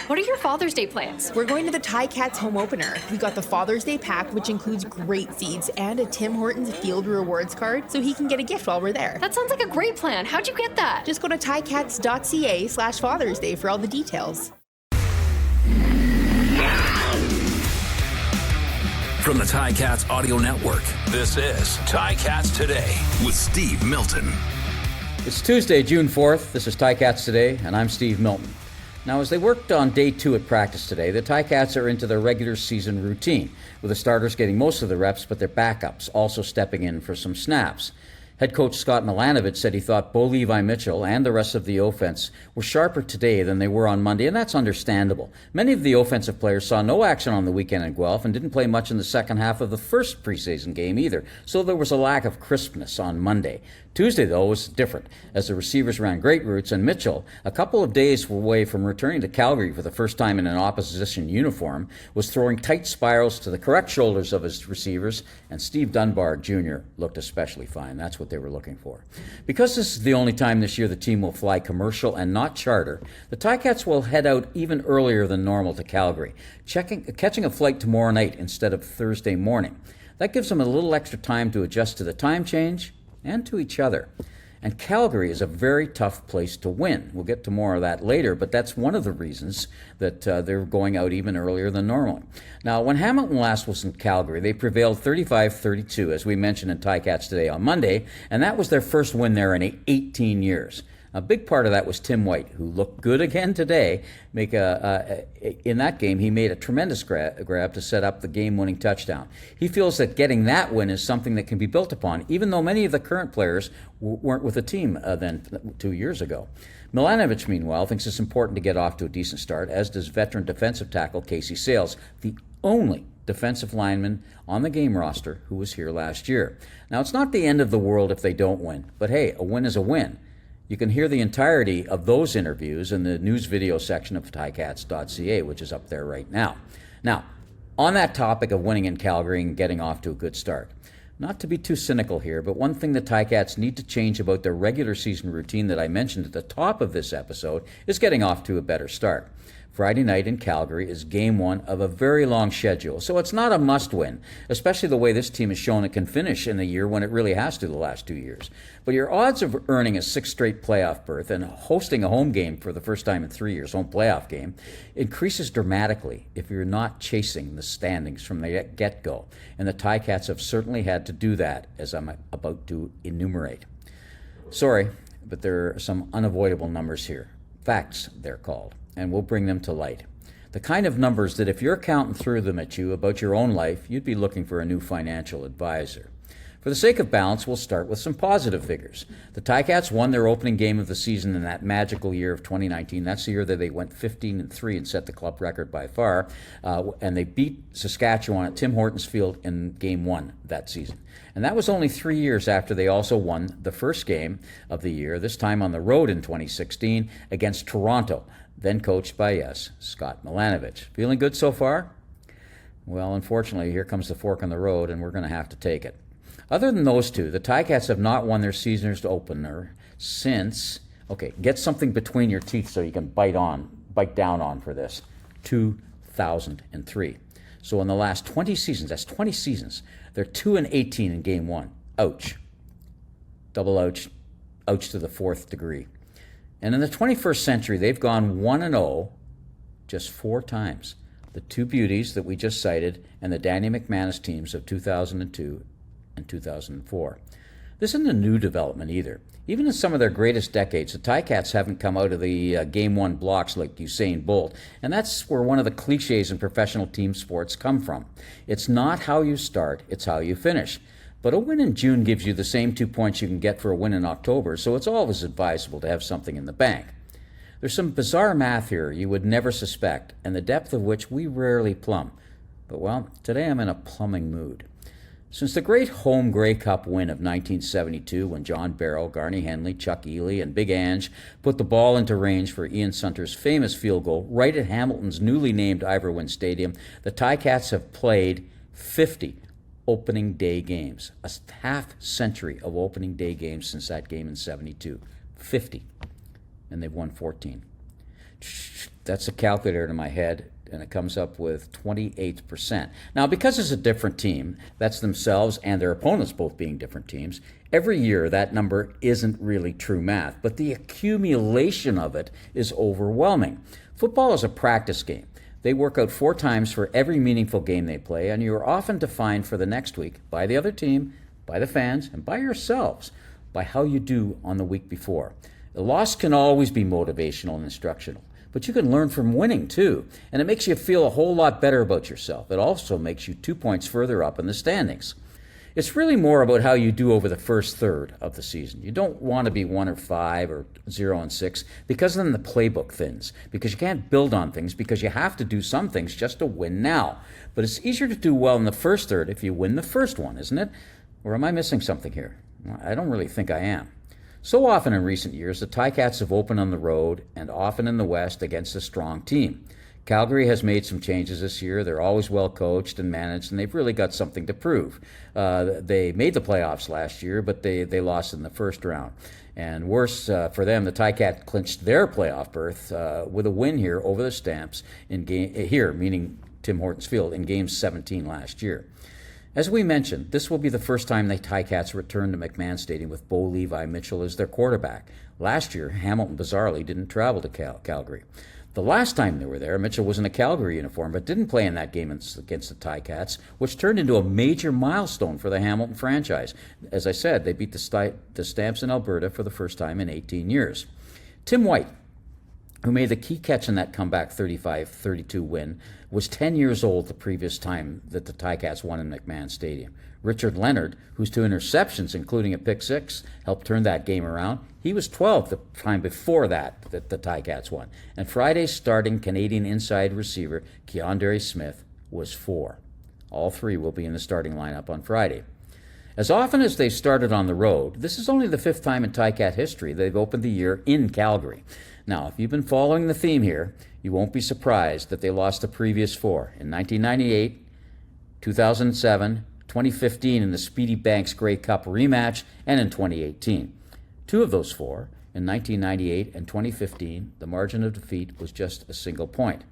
What are your Father's Day plans? We're going to the Ticats home opener. We got the Father's Day pack, which includes great seats and a Tim Hortons Field Rewards card, so he can get a gift while we're there. That sounds like a great plan. How'd you get that? Just go to ticats.ca/Father's Day for all the details. From the Ticats Audio Network, this is Ticats Today with Steve Milton. It's Tuesday, June 4th. This is Ticats Today, and I'm Steve Milton. Now, as they worked on day 2 at practice today, the Ticats are into their regular season routine, with the starters getting most of the reps, but their backups also stepping in for some snaps. Head coach Scott Milanovic said he thought Bo Levi Mitchell and the rest of the offense were sharper today than they were on Monday, and that's understandable. Many of the offensive players saw no action on the weekend in Guelph and didn't play much in the second half of the first preseason game either, so there was a lack of crispness on Monday. Tuesday, though, was different, as the receivers ran great routes, and Mitchell, a couple of days away from returning to Calgary for the first time in an opposition uniform, was throwing tight spirals to the correct shoulders of his receivers, and Steve Dunbar Jr. looked especially fine. That's what they were looking for. Because this is the only time this year the team will fly commercial and not charter, the Ticats will head out even earlier than normal to Calgary, catching a flight tomorrow night instead of Thursday morning. That gives them a little extra time to adjust to the time change and to each other. And Calgary is a very tough place to win. We'll get to more of that later, but that's one of the reasons that they're going out even earlier than normal. Now, when Hamilton last was in Calgary, they prevailed 35-32, as we mentioned in Ticats Today on Monday, and that was their first win there in 18 years. A big part of that was Tim White, who looked good again today. In that game, he made a tremendous grab to set up the game-winning touchdown. He feels that getting that win is something that can be built upon, even though many of the current players weren't with the team then 2 years ago. Milanovic, meanwhile, thinks it's important to get off to a decent start, as does veteran defensive tackle Casey Sales, the only defensive lineman on the game roster who was here last year. Now, it's not the end of the world if they don't win, but hey, a win is a win. You can hear the entirety of those interviews in the news video section of ticats.ca, which is up there right now. Now, on that topic of winning in Calgary and getting off to a good start, not to be too cynical here, but one thing the Ticats need to change about their regular season routine that I mentioned at the top of this episode is getting off to a better start. Friday night in Calgary is game 1 of a very long schedule, so it's not a must-win, especially the way this team has shown it can finish in the year when it really has to the last 2 years. But your odds of earning a 6th straight playoff berth and hosting a home game for the first time in 3 years, home playoff game, increases dramatically if you're not chasing the standings from the get-go. And the Ticats have certainly had to do that, as I'm about to enumerate. Sorry, but there are some unavoidable numbers here. Facts, they're called. And we'll bring them to light. The kind of numbers that if you're counting through them at you about your own life, you'd be looking for a new financial advisor. For the sake of balance, we'll start with some positive figures. The Ticats won their opening game of the season in that magical year of 2019. That's the year that they went 15-3 and set the club record by far. And they beat Saskatchewan at Tim Hortons Field in game 1 that season. And that was only 3 years after they also won the first game of the year, this time on the road in 2016 against Toronto, then coached by, yes, Scott Milanovic. Feeling good so far? Well, unfortunately, here comes the fork in the road, and we're going to have to take it. Other than those two, the Ticats have not won their season's opener since, get something between your teeth so you can bite down on for this, 2003. So in the last 20 seasons, that's 20 seasons, they're 2-18 in game 1. Ouch. Double ouch. Ouch to the 4th degree. And in the 21st century, they've gone 1-0 just 4 times. The two beauties that we just cited and the Danny McManus teams of 2002 and 2004. This isn't a new development either. Even in some of their greatest decades, the Ticats haven't come out of the Game 1 blocks like Usain Bolt, and that's where one of the cliches in professional team sports come from. It's not how you start, it's how you finish. But a win in June gives you the same 2 points you can get for a win in October, so it's always advisable to have something in the bank. There's some bizarre math here you would never suspect, and the depth of which we rarely plumb. But, well, today I'm in a plumbing mood. Since the great home Grey Cup win of 1972, when John Barrow, Garney Henley, Chuck Ely, and Big Ange put the ball into range for Ian Sunter's famous field goal right at Hamilton's newly named Ivor Stadium, the Ticats have played 50 opening day games. A half century of opening day games since that game in 72. 50. And they've won 14. That's a calculator in my head, and it comes up with 28%. Now, because it's a different team, that's themselves and their opponents both being different teams, every year that number isn't really true math, but the accumulation of it is overwhelming. Football is a practice game. They work out 4 times for every meaningful game they play, and you are often defined for the next week by the other team, by the fans, and by yourselves, by how you do on the week before. A loss can always be motivational and instructional, but you can learn from winning too, and it makes you feel a whole lot better about yourself. It also makes you 2 points further up in the standings. It's really more about how you do over the first third of the season. You don't want to be 1-5 or 0-6 because then the playbook thins, because you can't build on things, because you have to do some things just to win now. But it's easier to do well in the first third if you win the first one, isn't it? Or am I missing something here? I don't really think I am. So often in recent years, the Ticats have opened on the road and often in the West against a strong team. Calgary has made some changes this year. They're always well coached and managed, and they've really got something to prove. They made the playoffs last year, but they lost in the first round. And worse for them, the Ticats clinched their playoff berth with a win here over the Stamps meaning Tim Hortons Field, in Game 17 last year. As we mentioned, this will be the first time the Ticats return to McMahon Stadium with Bo Levi Mitchell as their quarterback. Last year, Hamilton bizarrely didn't travel to Calgary. The last time they were there, Mitchell was in a Calgary uniform, but didn't play in that game against the Ticats, which turned into a major milestone for the Hamilton franchise. As I said, they beat the Stamps in Alberta for the first time in 18 years. Tim White, who made the key catch in that comeback 35-32 win, was 10 years old the previous time that the Ticats won in McMahon Stadium. Richard Leonard, whose 2 interceptions, including a pick 6, helped turn that game around, he was 12 the time before that the Ticats won. And Friday's starting Canadian inside receiver, Keandre Smith, was 4. All 3 will be in the starting lineup on Friday. As often as they've started on the road, this is only the 5th time in Ticat history they've opened the year in Calgary. Now, if you've been following the theme here, you won't be surprised that they lost the previous 4 in 1998, 2007, 2015 in the Speedy Banks Grey Cup rematch, and in 2018. 2 of those 4, in 1998 and 2015, the margin of defeat was just a single point.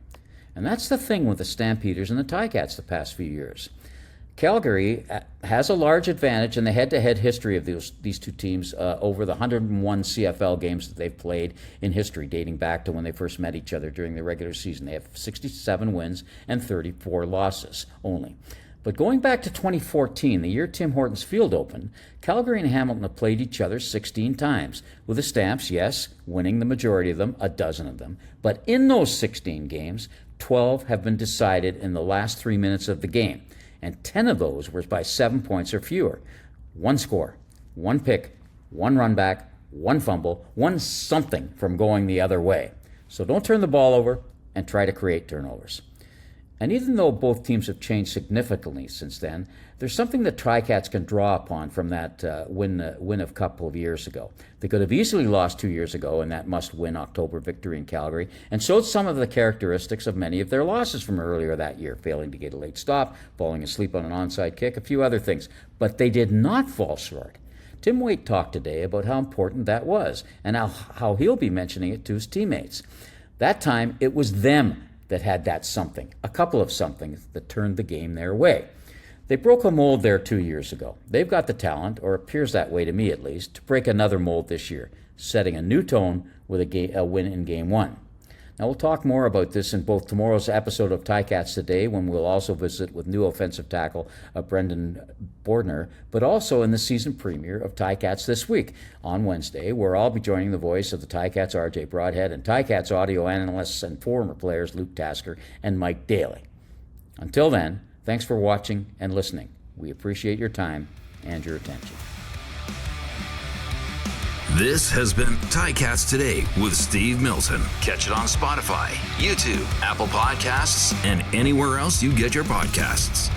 And that's the thing with the Stampeders and the Ticats the past few years. Calgary has a large advantage in the head-to-head history of these 2 teams over the 101 CFL games that they've played in history, dating back to when they first met each other during the regular season. They have 67 wins and 34 losses only. But going back to 2014, the year Tim Hortons Field opened, Calgary and Hamilton have played each other 16 times, with the Stamps, yes, winning the majority of them, a dozen of them. But in those 16 games, 12 have been decided in the last 3 minutes of the game, and 10 of those were by 7 points or fewer. 1 score, 1 pick, 1 run back, 1 fumble, 1 something from going the other way. So don't turn the ball over and try to create turnovers. And even though both teams have changed significantly since then, there's something that Ticats can draw upon from that win of a couple of years ago. They could have easily lost 2 years ago in that must-win October victory in Calgary, and showed some of the characteristics of many of their losses from earlier that year, failing to get a late stop, falling asleep on an onside kick, a few other things. But they did not fall short. Tim Waite talked today about how important that was, and how he'll be mentioning it to his teammates. That time, it was them that had that something, a couple of somethings that turned the game their way. They broke a mold there 2 years ago. They've got the talent, or appears that way to me at least, to break another mold this year, setting a new tone with a win in Game 1. Now, we'll talk more about this in both tomorrow's episode of Ticats Today, when we'll also visit with new offensive tackle Brendan Bordner, but also in the season premiere of Ticats this week on Wednesday, where I'll be joining the voice of the Ticats RJ Broadhead and Ticats audio analysts and former players Luke Tasker and Mike Daly. Until then, thanks for watching and listening. We appreciate your time and your attention. This has been Ticats Today with Steve Milton. Catch it on Spotify, YouTube, Apple Podcasts, and anywhere else you get your podcasts.